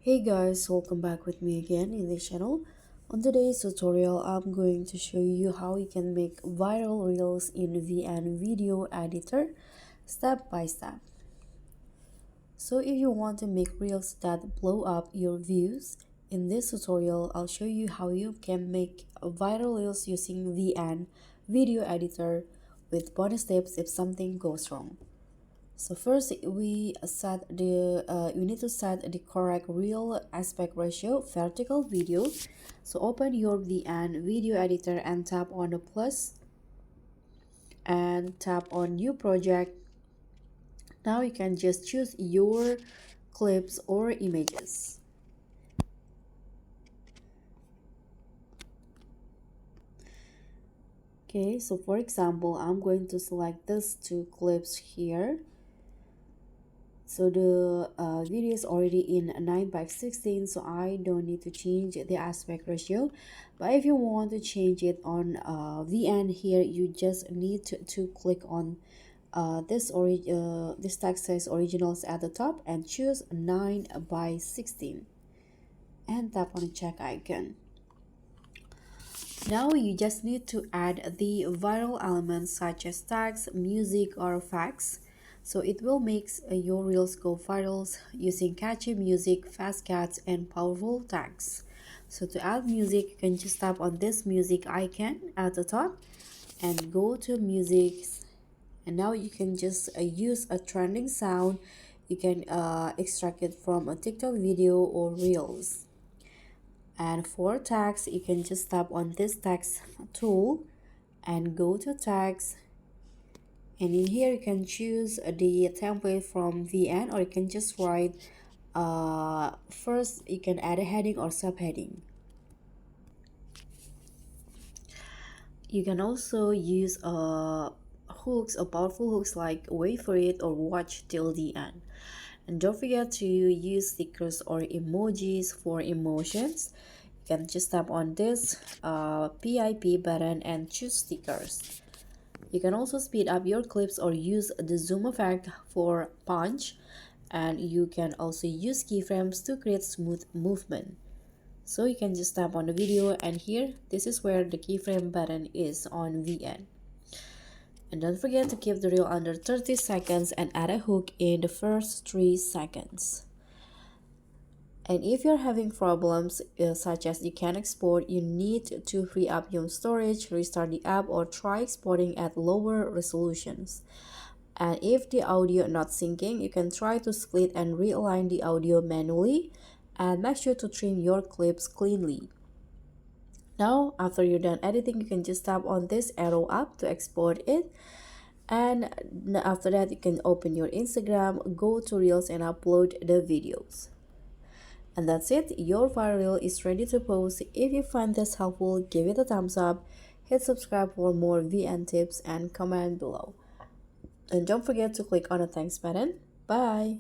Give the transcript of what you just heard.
Hey guys, welcome back with me again in this channel. On today's tutorial, I'm going to show you how you can make viral reels in VN video editor step by step. So if you want to make reels that blow up your views, in this tutorial, I'll show you how you can make viral reels using VN video editor with bonus tips if something goes wrong. So first we need to set the correct reel aspect ratio vertical video. So open your VN video editor and tap on the plus and tap on new project. Now you can just choose your clips or images. Okay, so for example, I'm going to select these two clips here. So the video is already in 9:16, so I don't need to change the aspect ratio. But if you want to change it on VN here, you just need to click on this text says originals at the top and choose 9:16 and tap on the check icon. Now you just need to add the viral elements such as tags, music, or facts. So it will make your reels go viral using catchy music, fast cuts, and powerful tags. So to add music, you can just tap on this music icon at the top and go to music. And now you can just use a trending sound. You can extract it from a TikTok video or reels. And for tags, you can just tap on this text tool and go to tags. And in here you can choose the template from VN, or you can just write first you can add a heading or subheading. You can also use hooks or powerful hooks like wait for it or watch till the end. And don't forget to use stickers or emojis for emotions. You can just tap on this PIP button and choose stickers. You can also speed up your clips or use the zoom effect for punch, and you can also use keyframes to create smooth movement. So you can just tap on the video, and here this is where the keyframe button is on VN. And don't forget to keep the reel under 30 seconds and add a hook in the first 3 seconds. And if you're having problems such as you can't export, you need to free up your storage, restart the app, or try exporting at lower resolutions. And if the audio not syncing, you can try to split and realign the audio manually, and make sure to trim your clips cleanly. Now, after you're done editing, you can just tap on this arrow up to export it. And after that, you can open your Instagram, go to Reels, and upload the videos. And that's it, your viral reel is ready to post. If you find this helpful, give it a thumbs up, hit subscribe for more VN tips, and comment below. And don't forget to click on the thanks button. Bye!